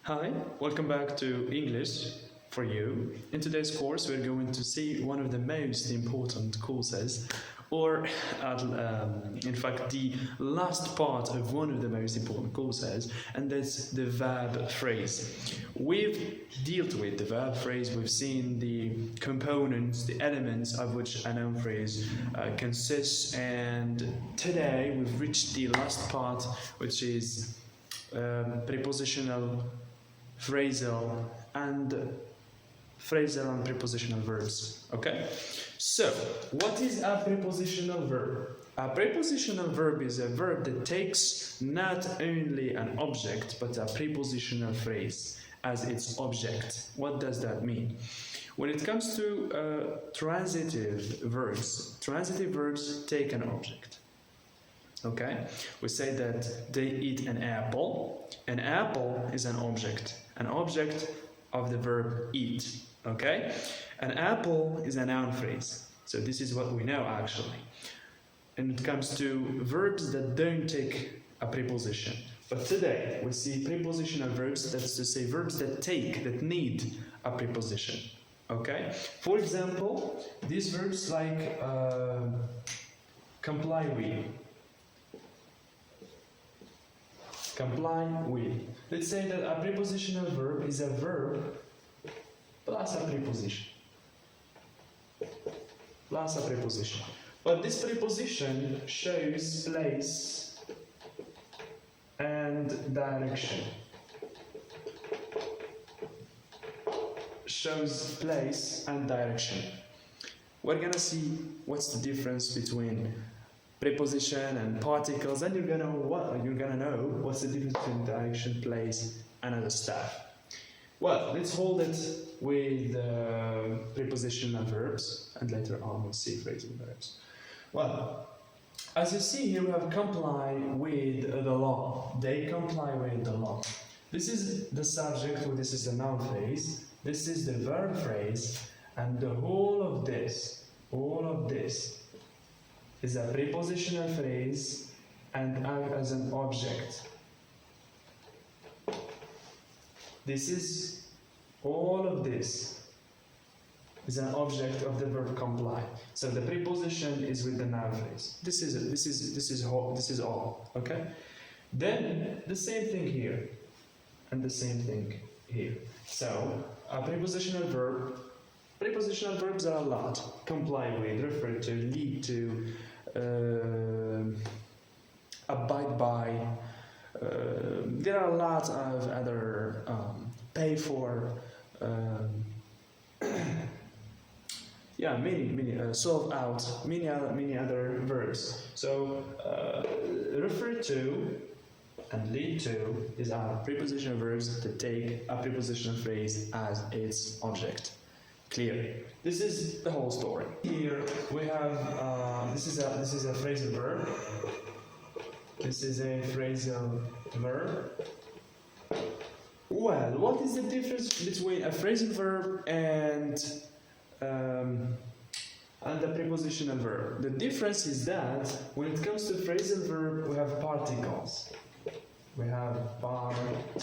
Hi, welcome back to English for you. In today's course, we're going to see one of the most important courses, or in fact, the last part of one of the most important courses, and that's the verb phrase. We've dealt with the verb phrase, we've seen the components, the elements of which a noun phrase consists, and today we've reached the last part, which is prepositional, phrasal and prepositional verbs. Okay, so what is a prepositional verb? A prepositional verb is a verb that takes not only an object but a prepositional phrase as its object. What does that mean? When it comes to transitive verbs take an object. Okay, we say that they eat an apple. An apple is an object of the verb eat. Okay, an apple is a noun phrase. So this is what we know actually. And it comes to verbs that don't take a preposition. But today we see prepositional verbs, that's to say verbs that need a preposition. Okay, for example, these verbs like comply with. Comply with. Let's say that a prepositional verb is a verb plus a preposition. Plus a preposition. But this preposition shows place and direction. Shows place and direction. We're gonna see what's the difference between preposition and particles, and you're gonna know what's the difference between direction, place, and other stuff. Well, let's hold it with prepositional verbs, and later on we'll see phrasal verbs. Well, as you see here, we have comply with the law. They comply with the law. This is the subject, or this is the noun phrase. This is the verb phrase, and the whole of this is a prepositional phrase and act as an object. All of this is an object of the verb comply. So the preposition is with the noun phrase. This is all. Okay. Then the same thing here, and the same thing here. So a prepositional verb. Prepositional verbs are a lot. Comply with, refer to, lead to, abide by. There are a lot of other pay for. Many solve out. Many other verbs. So refer to and lead to is our prepositional verbs that take a prepositional phrase as its object. Clear. This is the whole story. Here we have this is a phrasal verb. This is a phrasal verb. Well, what is the difference between a phrasal verb and a prepositional verb? The difference is that when it comes to phrasal verb, we have particles. We have particles.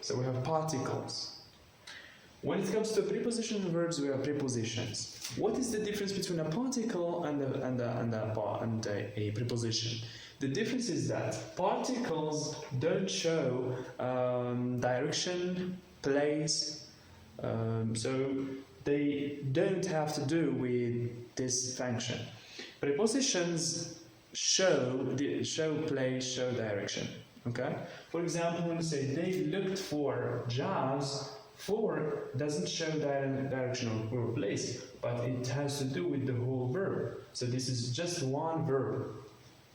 So we have particles. When it comes to prepositional verbs, we have prepositions. What is the difference between a particle and a preposition? The difference is that particles don't show direction, place, so they don't have to do with this function. Prepositions show place, show direction. Okay. For example, when you say they looked for jobs, for doesn't show direction or place, but it has to do with the whole verb. So this is just one verb.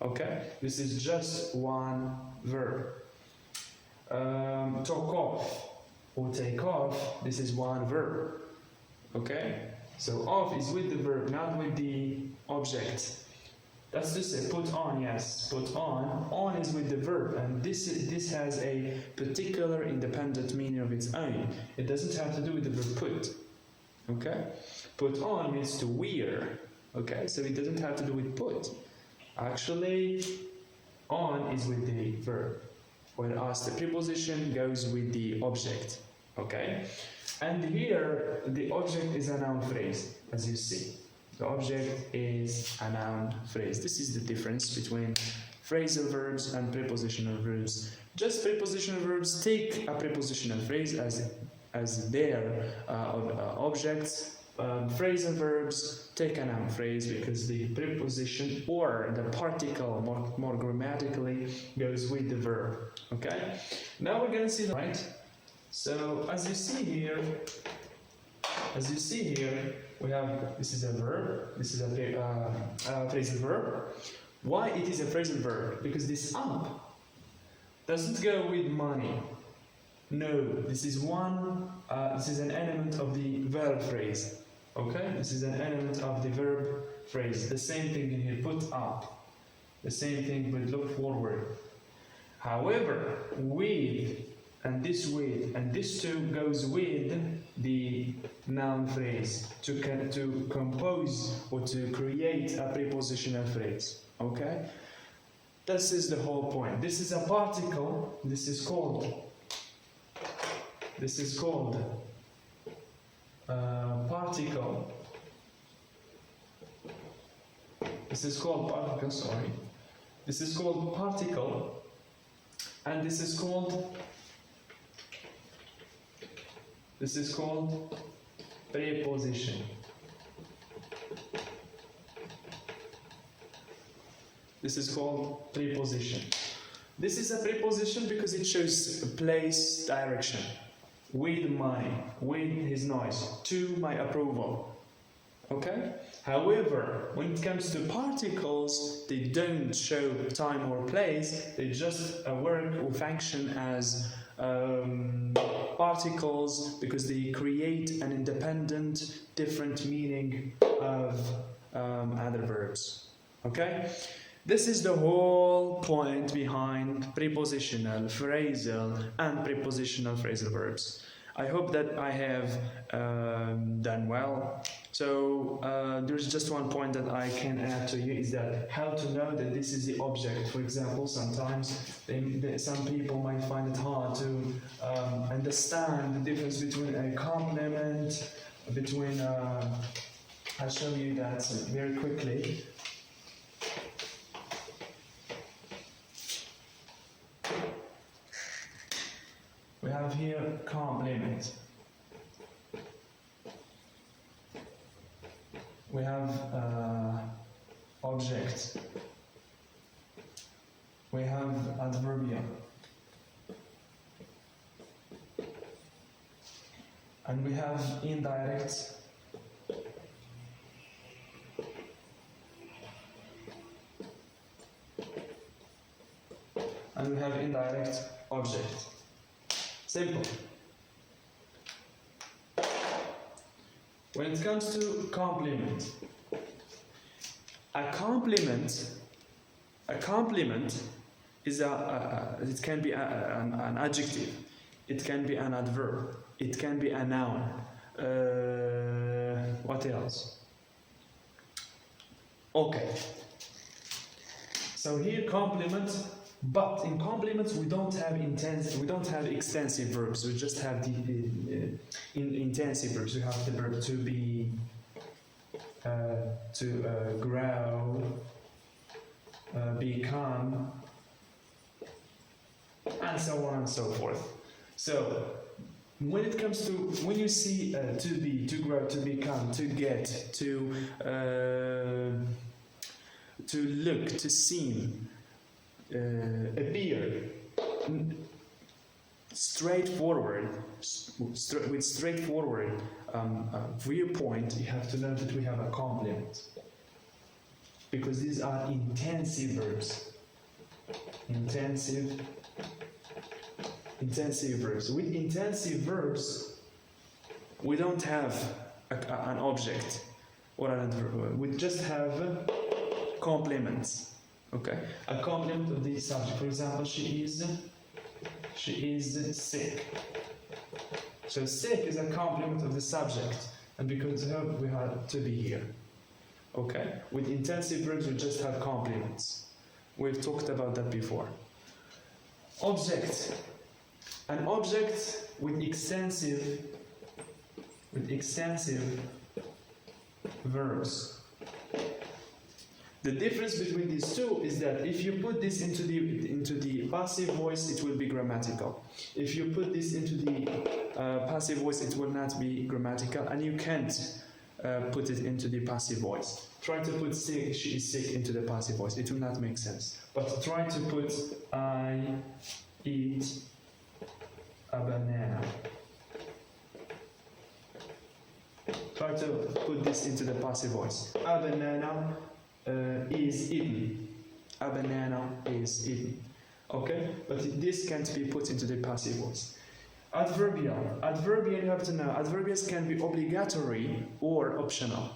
Okay. This is just one verb. Talk off or take off. This is one verb. Okay. So off is with the verb, not with the object. That's to say, put on, yes, put on. On is with the verb, and this has a particular independent meaning of its own. It doesn't have to do with the verb put. Okay? Put on means to wear. Okay? So it doesn't have to do with put. Actually, On is with the verb, whereas the preposition goes with the object. Okay? And here, the object is a noun phrase, as you see. The object is a noun phrase. This is the difference between phrasal verbs and prepositional verbs. Just prepositional verbs take a prepositional phrase as their objects. Phrasal verbs take a noun phrase because the preposition or the particle more grammatically goes with the verb. Okay? Now we're going to see the right. So as you see here, we have, this is a verb, this is a phrasal verb. Why it is a phrasal verb? Because this up doesn't go with money. No, this is an element of the verb phrase. Okay, this is an element of the verb phrase. The same thing in here, put up. The same thing with look forward. However, with and this two goes with the noun phrase to compose or to create a prepositional phrase. Okay, this is the whole point. This is a particle. This is called particle. This is called particle. Sorry, this is called particle, and this is called preposition. This is called preposition. This is a preposition because it shows place, direction. With money, with his noise, to my approval. Okay? However, when it comes to particles, they don't show time or place. They just work or function as particles because they create an independent, different meaning of other verbs. Okay? This is the whole point behind prepositional, phrasal, and prepositional phrasal verbs. I hope that I have done well. So there's just one point that I can add to you is that how to know that this is the object. For example, sometimes some people might find it hard to understand the difference between a complement, I'll show you that very quickly. We have here complement. We have object. We have adverbial. And we have indirect. And we have indirect object. Simple. When it comes to complement, a complement is it can be an adjective, it can be an adverb, it can be a noun. What else? Okay. So here complement. But in complements we don't have extensive verbs. We just have the intensive verbs. We have the verb to be, to grow, become, and so on and so forth. So when it comes to, when you see to be, to grow, to become, to get, to look, to seem, appear, straightforward, with straightforward viewpoint, you have to know that we have a complement, because these are intensive verbs. Intensive verbs. With intensive verbs, we don't have an object or an adverb. We just have complements. Okay, a complement of the subject. For example, she is sick. So sick is a complement of the subject, and because of her, we have to be here. Okay, with intensive verbs, we just have complements. We've talked about that before. Object. An object with extensive verbs. The difference between these two is that if you put this into the passive voice, it will be grammatical. If you put this into the passive voice, it will not be grammatical, and you can't put it into the passive voice. Try to put sick, she is sick into the passive voice. It will not make sense. But try to put I eat a banana. Try to put this into the passive voice. A banana is eaten. A banana is eaten. Okay? But this can't be put into the passive voice. Adverbial. Adverbial, you have to know, adverbials can be obligatory or optional.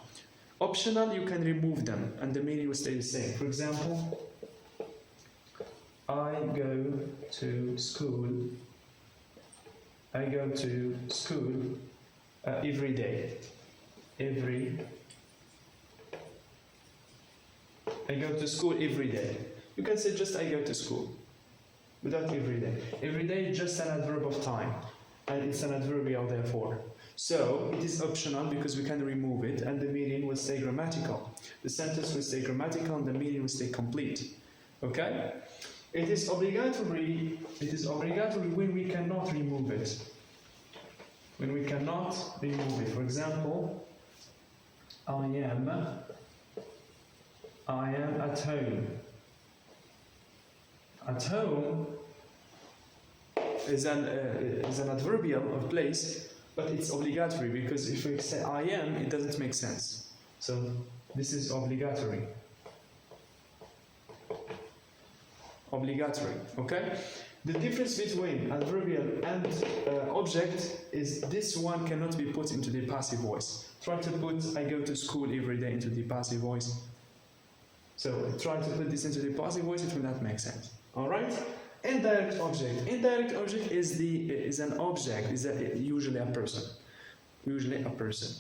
Optional, you can remove them and the meaning will stay the same. For example, I go to school. I go to school every day. I go to school every day. You can say just I go to school, without every day. Every day is just an adverb of time, and it's an adverbial therefore. So it is optional because we can remove it, and the meaning will stay grammatical. The sentence will stay grammatical, and the meaning will stay complete. Okay? It is obligatory. It is obligatory when we cannot remove it. When we cannot remove it. For example, I am at home. At home is an adverbial of place, but it's obligatory because if we say I am, it doesn't make sense. So this is obligatory. Obligatory, okay? The difference between adverbial and object is this one cannot be put into the passive voice. Try to put I go to school every day into the passive voice. So try to put this into the passive voice, it will not make sense. Alright? Indirect object. Indirect object is an object, usually a person. Usually a person.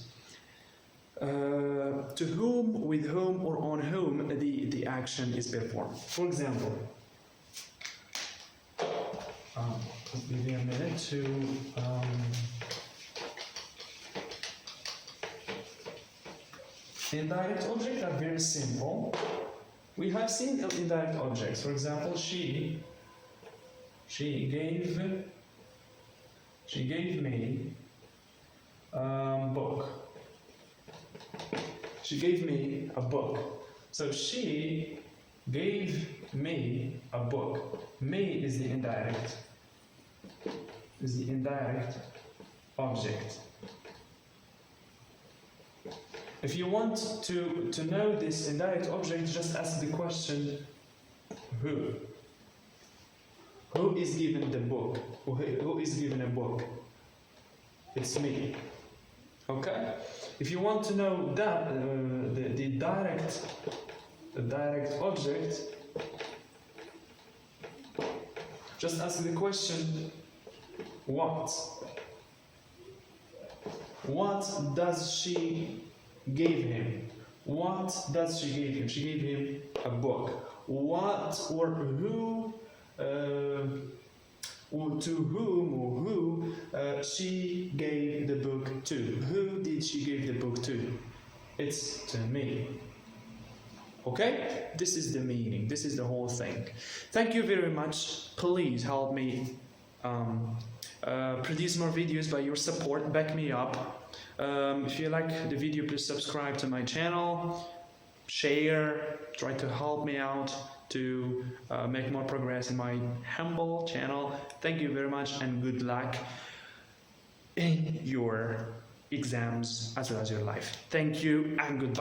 To whom, with whom, or on whom the action is performed. For example, give me a minute to indirect objects are very simple. We have seen indirect objects. For example, she gave me book. She gave me a book. So she gave me a book. Me is the indirect. Is the indirect object. If you want to know this indirect object, just ask the question, who? Who is given the book? Who is given a book? It's me. Okay? If you want to know that the direct object, just ask the question, what? What does she give him? What does she give him? She gave him a book. What or who, to whom or who she gave the book to? Who did she give the book to? It's to me. Okay? This is the meaning. This is the whole thing. Thank you very much. Please help me produce more videos by your support. Back me up. If you like the video, please subscribe to my channel, share, try to help me out to make more progress in my humble channel. Thank you very much and good luck in your exams as well as your life. Thank you and goodbye.